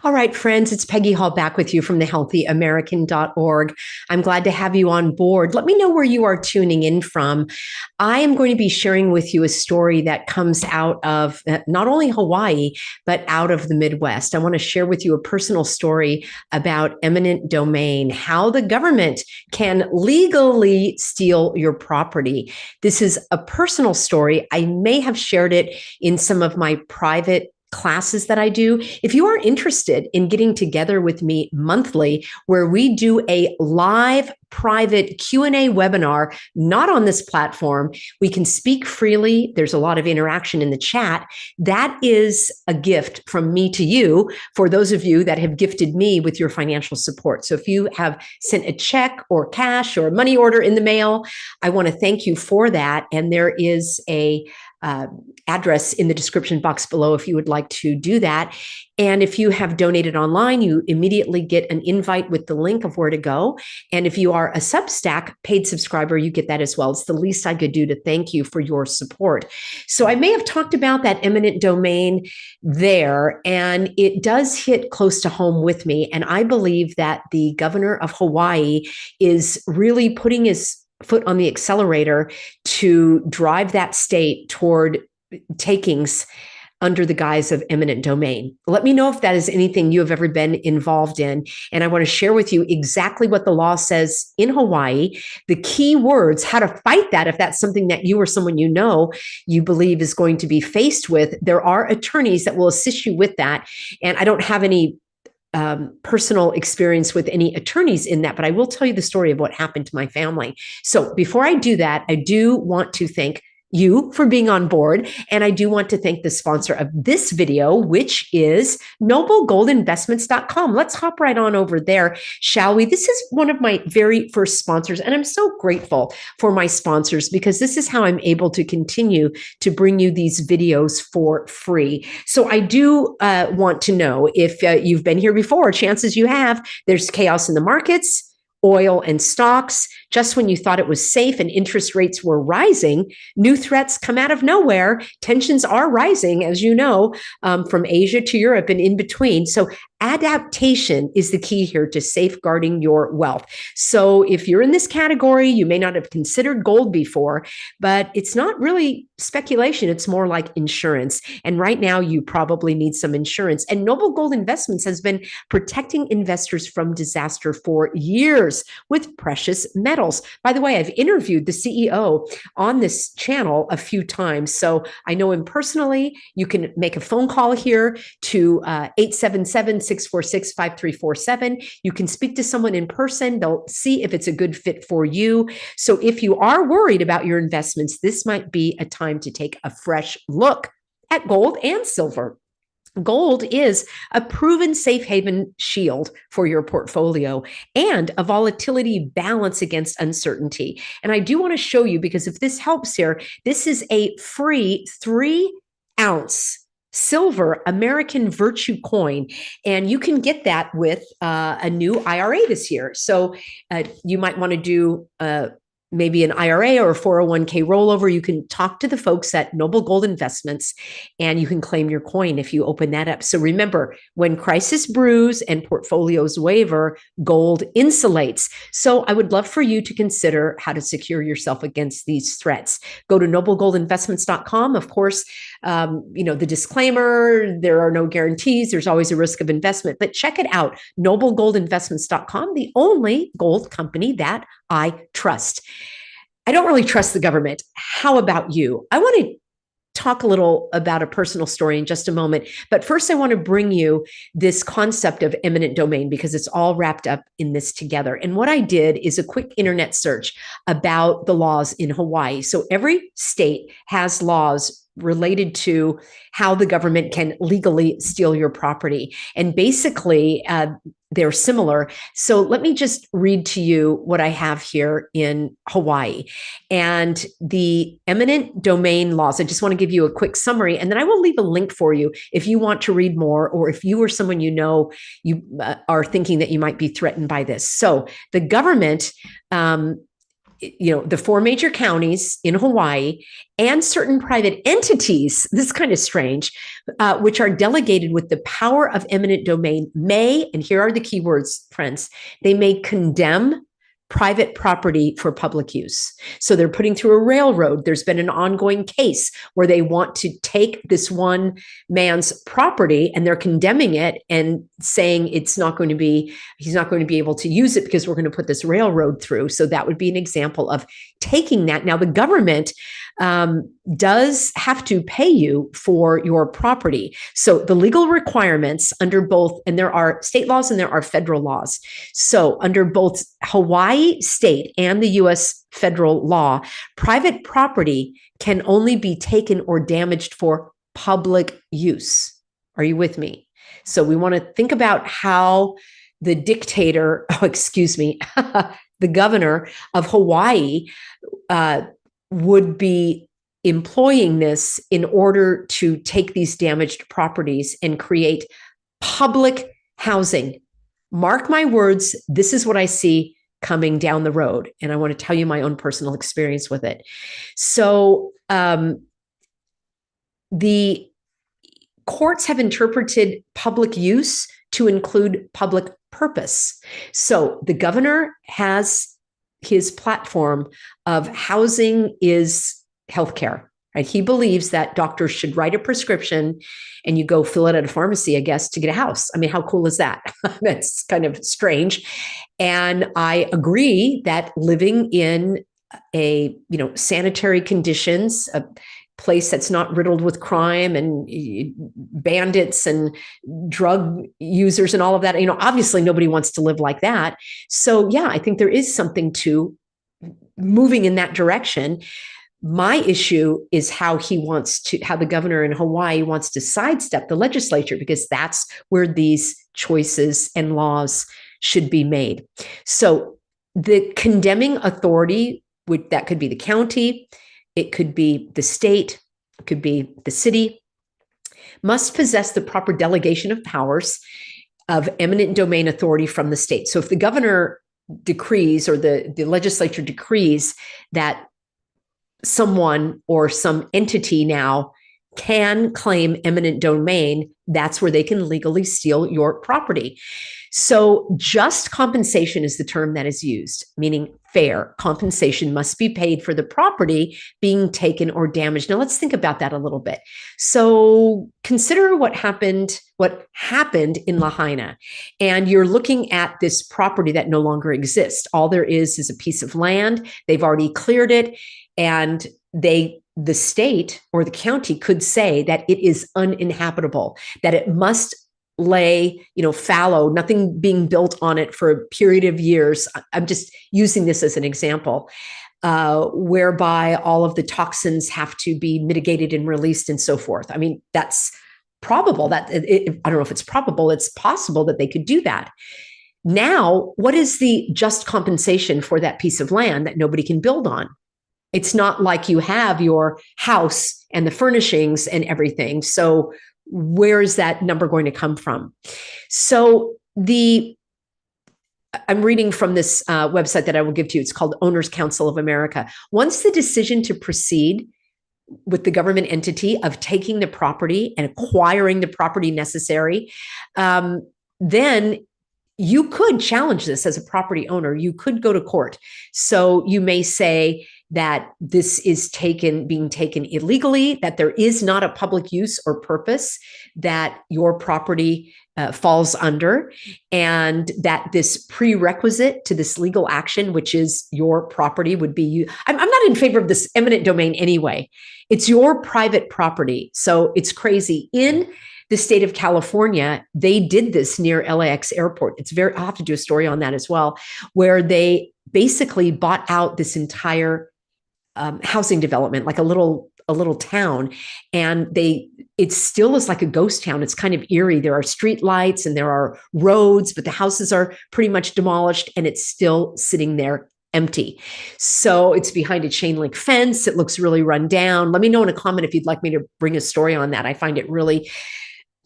All right, friends, it's Peggy Hall back with you from thehealthyamerican.org. I'm glad to have you on board. Let me know where you are tuning in from. I am going to be sharing with you a story that comes out of not only Hawaii, but out of the Midwest. I want to share with you a personal story about eminent domain, how the government can legally steal your property. This is a personal story. I may have shared it in some of my private classes that I do. If you are interested in getting together with me monthly, where we do a live private Q&A webinar, not on this platform, we can speak freely. There's a lot of interaction in the chat. That is a gift from me to you for those of you that have gifted me with your financial support. So if you have sent a check or cash or a money order in the mail, I want to thank you for that. And there is a address in the description box below if you would like to do that. And if you have donated online, you immediately get an invite with the link of where to go. And if you are a Substack paid subscriber, you get that as well. It's the least I could do to thank you for your support. So I may have talked about that eminent domain there, and it does hit close to home with me. And I believe that the governor of Hawaii is really putting his foot on the accelerator to drive that state toward takings under the guise of eminent domain. Let me know if that is anything you have ever been involved in. And I want to share with you exactly what the law says in Hawaii, the key words, how to fight that if that's something that you or someone you know you believe is going to be faced with. There are attorneys that will assist you with that. And I don't have any personal experience with any attorneys in that, but I will tell you the story of what happened to my family. So before I do that, I do want to thank you for being on board. And I do want to thank the sponsor of this video, which is noblegoldinvestments.com. Let's hop right on over there, shall we? This is one of my very first sponsors, and I'm so grateful for my sponsors because this is how I'm able to continue to bring you these videos for free. So I do want to know if you've been here before. Chances you have. There's chaos in the markets, oil and stocks. Just when you thought it was safe and interest rates were rising, new threats come out of nowhere. Tensions are rising, as you know, from Asia to Europe and in between. So adaptation is the key here to safeguarding your wealth. So if you're in this category, you may not have considered gold before, but it's not really speculation. It's more like insurance. And right now you probably need some insurance. And Noble Gold Investments has been protecting investors from disaster for years with precious metals. By the way, I've interviewed the CEO on this channel a few times, so I know him personally. You can make a phone call here to 877-646-5347. You can speak to someone in person. They'll see if it's a good fit for you. So if you are worried about your investments, this might be a time to take a fresh look at gold and silver. Gold is a proven safe haven shield for your portfolio and a volatility balance against uncertainty. And I do want to show you, because if this helps here, this is a free 3-ounce silver American Virtue coin, and you can get that with a new IRA this year. So you might want to do maybe an IRA or a 401k rollover. You can talk to the folks at Noble Gold Investments and you can claim your coin if you open that up. So remember, when crisis brews and portfolios waver, gold insulates. So I would love for you to consider how to secure yourself against these threats. Go to noblegoldinvestments.com. Of course, the disclaimer, there are no guarantees. There's always a risk of investment, but check it out. Noblegoldinvestments.com, the only gold company that I trust. I don't really trust the government. How about you? I want to talk a little about a personal story in just a moment. But first, I want to bring you this concept of eminent domain because it's all wrapped up in this together. And what I did is a quick internet search about the laws in Hawaii. So every state has laws related to how the government can legally steal your property. And basically, they're similar. So let me just read to you what I have here in Hawaii. And the eminent domain laws, I just want to give you a quick summary, and then I will leave a link for you if you want to read more, or if you or someone you know you are thinking that you might be threatened by this. So the government the 4 major counties in Hawaii and certain private entities, this is kind of strange, which are delegated with the power of eminent domain may, and here are the key words, friends, they may condemn private property for public use. So they're putting through a railroad. There's been an ongoing case where they want to take this one man's property and they're condemning it and saying he's not going to be able to use it because we're going to put this railroad through. So that would be an example of taking that. Now the government does have to pay you for your property. So the legal requirements under both, and there are state laws and there are federal laws. So under both Hawaii state and the US federal law, private property can only be taken or damaged for public use. Are you with me? So we want to think about how the dictator, the governor of Hawaii would be employing this in order to take these damaged properties and create public housing. Mark my words, this is what I see coming down the road. And I want to tell you my own personal experience with it. So the courts have interpreted public use to include public purpose. So the governor has his platform of housing is healthcare, right? He believes that doctors should write a prescription and you go fill it at a pharmacy, I guess, to get a house. I mean, how cool is that? That's kind of strange. And I agree that living in a, sanitary conditions, a place that's not riddled with crime and bandits and drug users and all of that, obviously nobody wants to live like that. So yeah, I think there is something to moving in that direction. My issue is how the governor in Hawaii wants to sidestep the legislature, because that's where these choices and laws should be made. So the condemning authority, that could be the county, it could be the state, it could be the city, must possess the proper delegation of powers of eminent domain authority from the state. So if the governor decrees or the legislature decrees that someone or some entity now can claim eminent domain, that's where they can legally steal your property. So just compensation is the term that is used, meaning fair compensation must be paid for the property being taken or damaged. Now let's think about that a little bit. So consider what happened in Lahaina, and you're looking at this property that no longer exists. All there is a piece of land. They've already cleared it, and the state or the county could say that it is uninhabitable, that it must lay, fallow, nothing being built on it for a period of years. I'm just using this as an example, whereby all of the toxins have to be mitigated and released and so forth. I mean, that's probable I don't know if it's probable, it's possible that they could do that. Now, what is the just compensation for that piece of land that nobody can build on? It's not like you have your house and the furnishings and everything. So where is that number going to come from? So I'm reading from this website that I will give to you. It's called Owners Council of America. Once the decision to proceed with the government entity of taking the property and acquiring the property necessary, then you could challenge this as a property owner. You could go to court. So you may say that this is being taken illegally, that there is not a public use or purpose that your property falls under, and that this prerequisite to this legal action, which is your property, would be you. I'm not in favor of this eminent domain anyway. It's your private property. So it's crazy. In the state of California, they did this near LAX airport. I'll have to do a story on that as well, where they basically bought out this entire housing development, like a little town, and it still is like a ghost town. It's kind of eerie. There are street lights and there are roads, but the houses are pretty much demolished, and it's still sitting there empty. So it's behind a chain link fence. It looks really run down. Let me know in a comment if you'd like me to bring a story on that. I find it really,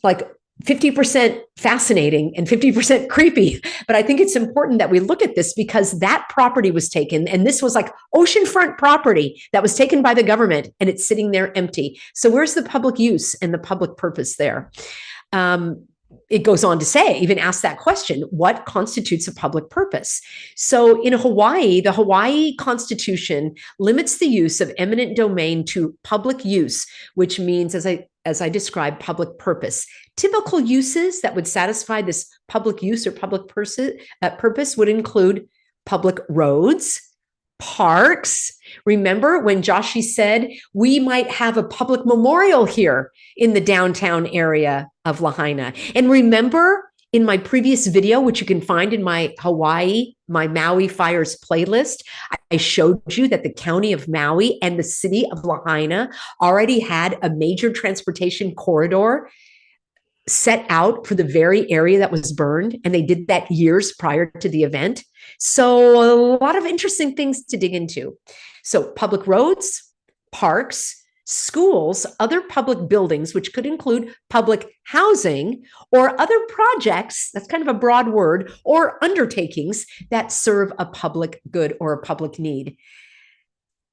like, 50% fascinating and 50% creepy. But I think it's important that we look at this because that property was taken, and this was like oceanfront property that was taken by the government, and it's sitting there empty. So where's the public use and the public purpose there? It goes on to say, even ask that question, what constitutes a public purpose? So in Hawaii, the Hawaii Constitution limits the use of eminent domain to public use, which means, as I described, public purpose. Typical uses that would satisfy this public use or public purpose would include public roads, parks. Remember when Joshi said we might have a public memorial here in the downtown area of Lahaina? And remember in my previous video, which you can find in my Maui Fires playlist, I showed you that the county of Maui and the city of Lahaina already had a major transportation corridor set out for the very area that was burned, and they did that years prior to the event. So a lot of interesting things to dig into. So public roads, parks, schools, other public buildings, which could include public housing or other projects, that's kind of a broad word, or undertakings that serve a public good or a public need.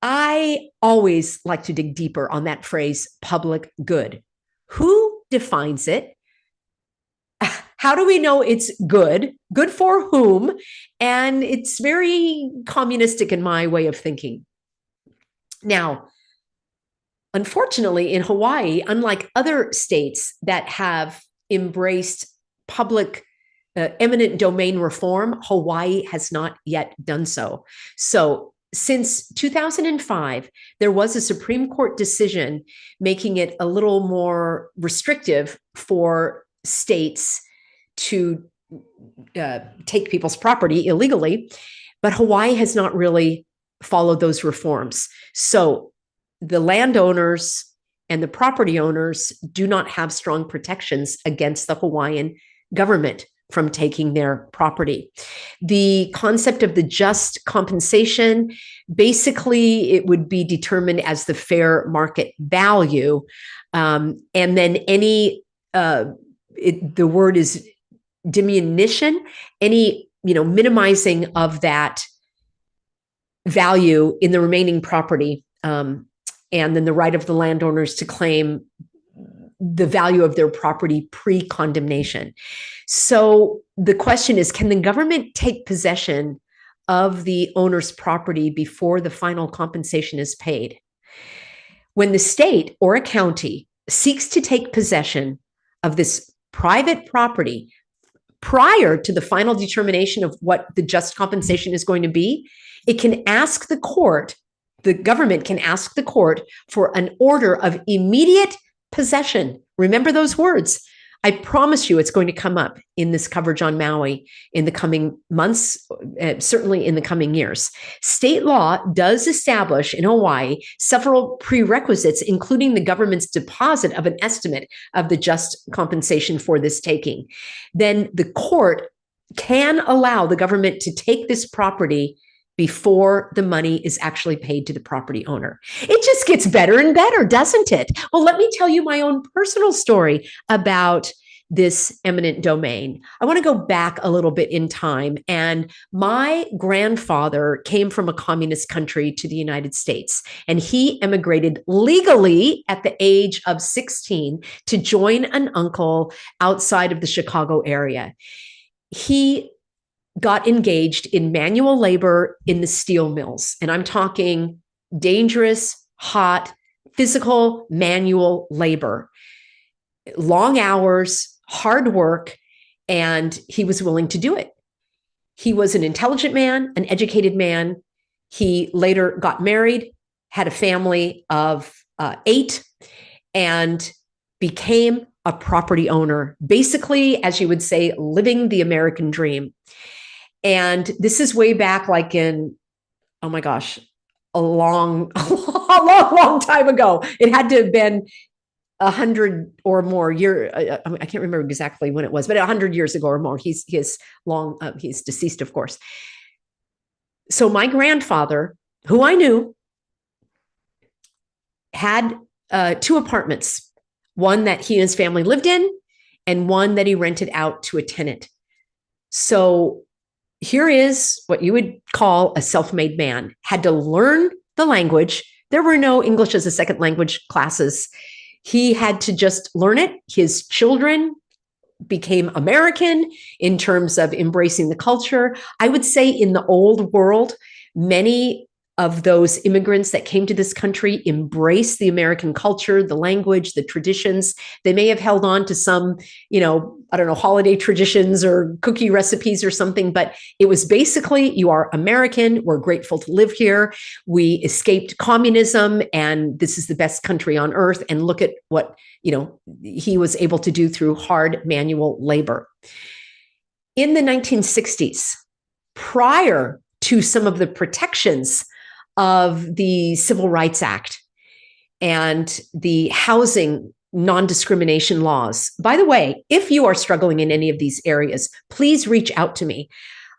I always like to dig deeper on that phrase, public good. Who defines it? How do we know it's good? Good for whom? And it's very communistic in my way of thinking. Now, unfortunately, in Hawaii, unlike other states that have embraced public eminent domain reform, Hawaii has not yet done so. So since 2005, there was a Supreme Court decision making it a little more restrictive for states to take people's property illegally, but Hawaii has not really followed those reforms. So the landowners and the property owners do not have strong protections against the Hawaiian government from taking their property. The concept of the just compensation, basically it would be determined as the fair market value. And then any, the word is diminution, any minimizing of that value in the remaining property, and then the right of the landowners to claim the value of their property pre-condemnation. So the question is, can the government take possession of the owner's property before the final compensation is paid? When the state or a county seeks to take possession of this private property prior to the final determination of what the just compensation is going to be, it can ask the court, the government can ask the court for an order of immediate possession. Remember those words. I promise you it's going to come up in this coverage on Maui in the coming months, certainly in the coming years. State law does establish in Hawaii several prerequisites, including the government's deposit of an estimate of the just compensation for this taking. Then the court can allow the government to take this property before the money is actually paid to the property owner. It just gets better and better, doesn't it? Well, let me tell you my own personal story about this eminent domain. I want to go back a little bit in time. And my grandfather came from a communist country to the United States, and he immigrated legally at the age of 16 to join an uncle outside of the Chicago area. He got engaged in manual labor in the steel mills. And I'm talking dangerous, hot, physical manual labor, long hours, hard work, and he was willing to do it. He was an intelligent man, an educated man. He later got married, had a family of 8, and became a property owner, basically, as you would say, living the American dream. And this is way back, like in, oh my gosh, a long time ago. It had to have been 100 or more years. I can't remember exactly when it was, but 100 years ago or more. He's deceased, of course. So my grandfather, who I knew, had 2 apartments, one that he and his family lived in, and one that he rented out to a tenant. So here is what you would call a self-made man, had to learn the language. There were no English as a second language classes. He had to just learn it. His children became American in terms of embracing the culture. I would say in the old world, many of those immigrants that came to this country embraced the American culture, the language, the traditions. They may have held on to some, I don't know, holiday traditions or cookie recipes or something, but it was basically, you are American, we're grateful to live here, we escaped communism, and this is the best country on earth, and look at what, he was able to do through hard manual labor. In the 1960s, prior to some of the protections of the Civil Rights Act and the housing non-discrimination laws. By the way, if you are struggling in any of these areas, please reach out to me.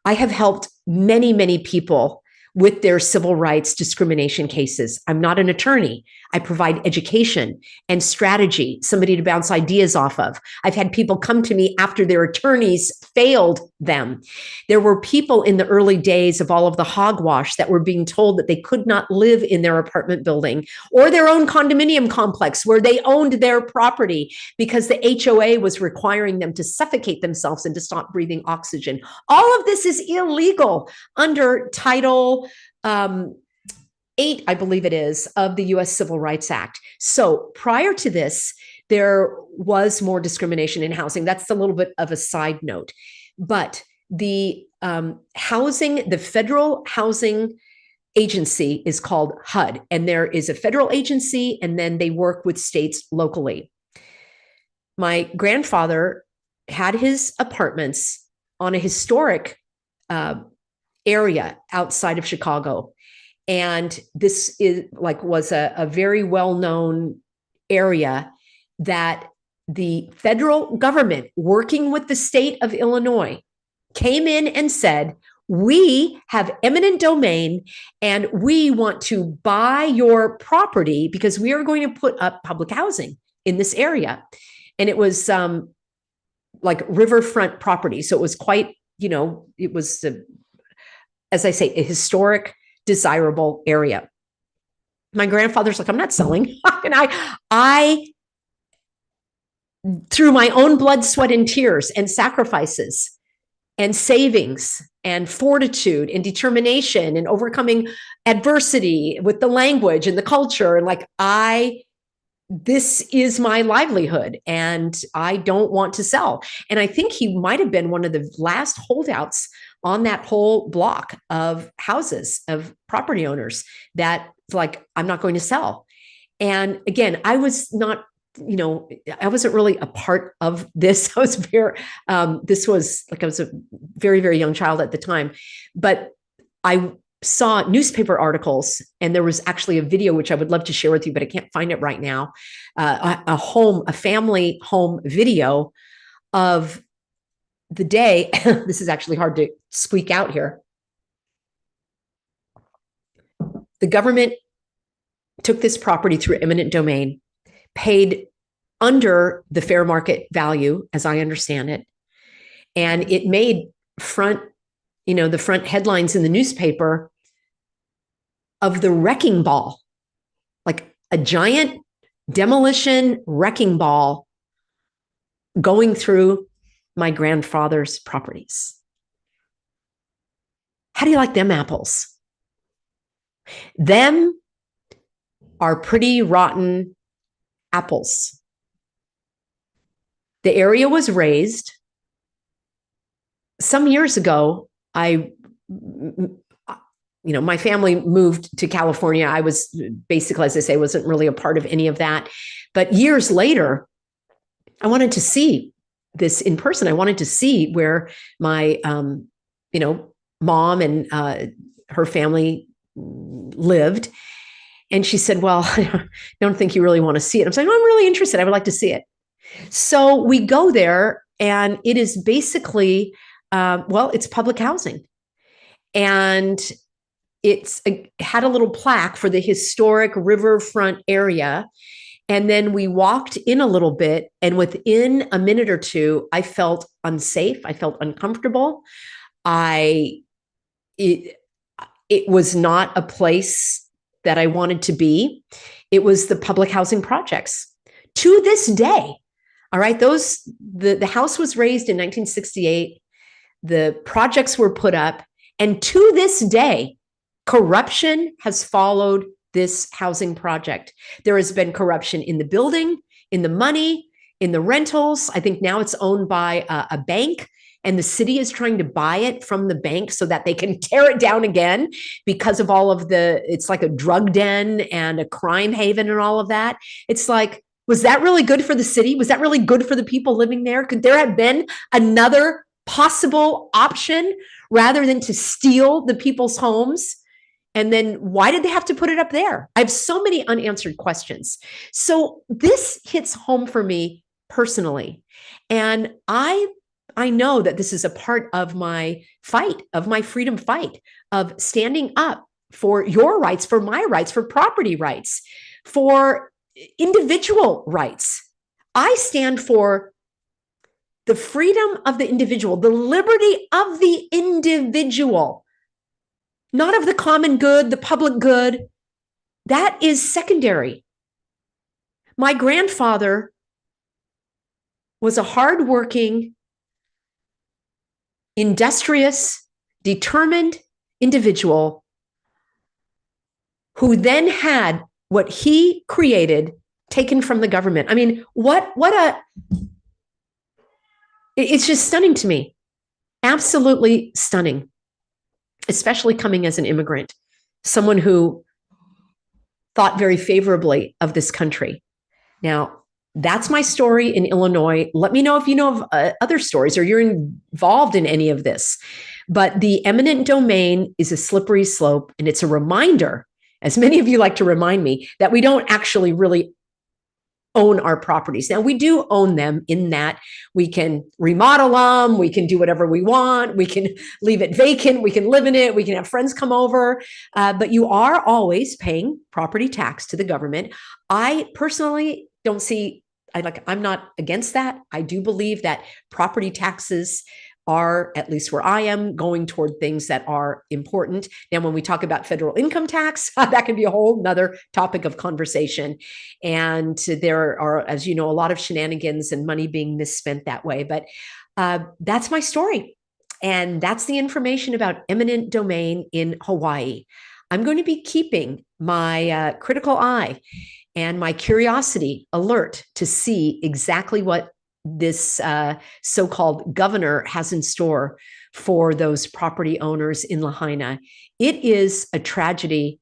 I have helped many, many people with their civil rights discrimination cases. I'm not an attorney. I provide education and strategy, somebody to bounce ideas off of. I've had people come to me after their attorneys failed them. There were people in the early days of all of the hogwash that were being told that they could not live in their apartment building or their own condominium complex where they owned their property because the HOA was requiring them to suffocate themselves and to stop breathing oxygen. All of this is illegal under Title 8, I believe it is, of the US Civil Rights Act. So prior to this, there was more discrimination in housing. That's a little bit of a side note. But the the Federal Housing Agency is called HUD, and there is a federal agency, and then they work with states locally. My grandfather had his apartments on a historic area outside of Chicago. And this was a very well-known area that the federal government, working with the state of Illinois, came in and said, we have eminent domain and we want to buy your property because we are going to put up public housing in this area. And it was like riverfront property. So it was quite, it was, as I say, a historic, desirable area. My grandfather's like, I'm not selling. And I, through my own blood, sweat, and tears and sacrifices and savings and fortitude and determination and overcoming adversity with the language and the culture, and this is my livelihood and I don't want to sell. And I think he might have been one of the last holdouts on that whole block of houses, of property owners that I'm not going to sell. And again, I was not, I wasn't really a part of this. I was this was I was a very, very young child at the time, but I saw newspaper articles, and there was actually a video, which I would love to share with you, but I can't find it right now. A family home video of the day. This is actually hard to squeak out here. The government took this property through eminent domain, paid under the fair market value, as I understand it. And it made the front headlines in the newspaper of the wrecking ball, like a giant demolition wrecking ball going through my grandfather's properties. How do you like them apples? Them are pretty rotten apples. The area was raised. Some years ago, my family moved to California. I was basically, as I say, wasn't really a part of any of that. But years later, I wanted to see this in person. I wanted to see where my, mom and her family lived. And she said, well, I don't think you really want to see it. I'm saying, I'm really interested. I would like to see it. So we go there, and it is basically, it's public housing. And it had a little plaque for the historic riverfront area. And then we walked in a little bit, and within a minute or two, I felt unsafe. I felt uncomfortable. It was not a place that I wanted to be. It was the public housing projects. To this day, all right, the house was raised in 1968. The projects were put up, and to this day, corruption has followed this housing project. There has been corruption in the building, in the money, in the rentals. I think now it's owned by a bank, and the city is trying to buy it from the bank so that they can tear it down again because of all of it's like a drug den and a crime haven and all of that. It's like, was that really good for the city? Was that really good for the people living there? Could there have been another possible option rather than to steal the people's homes? And then why did they have to put it up there? I have so many unanswered questions. So this hits home for me personally. And I know that this is a part of my fight, of my freedom fight, of standing up for your rights, for my rights, for property rights, for individual rights. I stand for the freedom of the individual, the liberty of the individual, not of the common good, the public good. That is secondary. My grandfather was a hardworking, industrious, determined individual who then had what he created taken from the government. I mean, it's just stunning to me. Absolutely stunning, especially coming as an immigrant, someone who thought very favorably of this country. Now, that's my story in Illinois. Let me know if you know of other stories or you're involved in any of this. But the eminent domain is a slippery slope, and it's a reminder, as many of you like to remind me, that we don't actually really own our properties. Now, we do own them in that we can remodel them, we can do whatever we want, we can leave it vacant, we can live in it, we can have friends come over, but you are always paying property tax to the government. I personally don't see, I'm not against that. I do believe that property taxes are, at least where I am, going toward things that are important. Now, when we talk about federal income tax, that can be a whole nother topic of conversation. And there are, as you know, a lot of shenanigans and money being misspent that way. But that's my story. And that's the information about eminent domain in Hawaii. I'm going to be keeping my critical eye and my curiosity alert to see exactly what this so-called governor has in store for those property owners in Lahaina. It is a tragedy,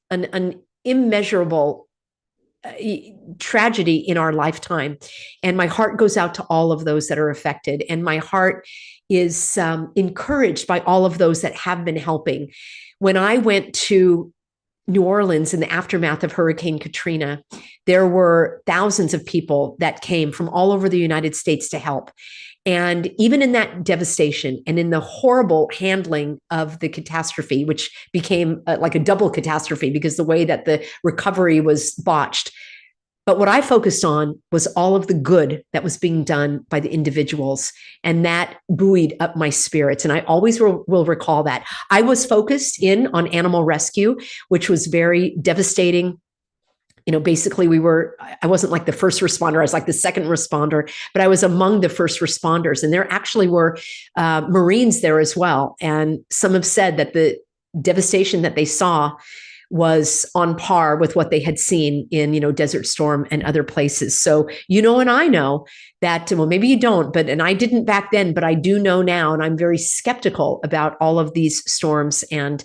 an immeasurable tragedy in our lifetime. And my heart goes out to all of those that are affected. And my heart is encouraged by all of those that have been helping. When I went to New Orleans in the aftermath of Hurricane Katrina, there were thousands of people that came from all over the United States to help. And even in that devastation and in the horrible handling of the catastrophe, which became like a double catastrophe because the way that the recovery was botched. But what I focused on was all of the good that was being done by the individuals, and that buoyed up my spirits. And I always will recall that. I was focused in on animal rescue, which was very devastating. You know, basically I wasn't like the first responder, I was like the second responder, but I was among the first responders. And there actually were Marines there as well. And some have said that the devastation that they saw was on par with what they had seen in, Desert Storm and other places. So, and I know that, well, maybe you don't, and I didn't back then, but I do know now, and I'm very skeptical about all of these storms and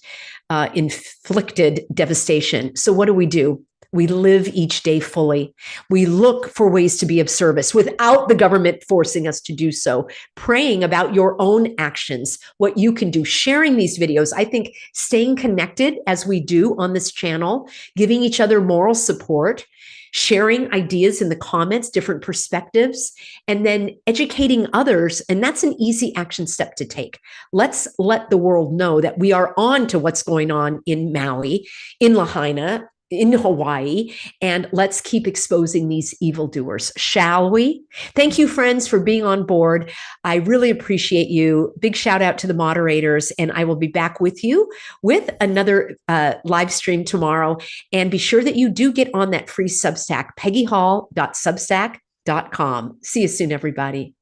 inflicted devastation. So what do? We live each day fully. We look for ways to be of service without the government forcing us to do so, praying about your own actions, what you can do, sharing these videos. I think staying connected as we do on this channel, giving each other moral support, sharing ideas in the comments, different perspectives, and then educating others. And that's an easy action step to take. Let's let the world know that we are on to what's going on in Maui, in Lahaina, in Hawaii, and let's keep exposing these evildoers, shall we? Thank you, friends, for being on board. I really appreciate you. Big shout out to the moderators, and I will be back with you with another live stream tomorrow. And be sure that you do get on that free Substack, peggyhall.substack.com. See you soon, everybody.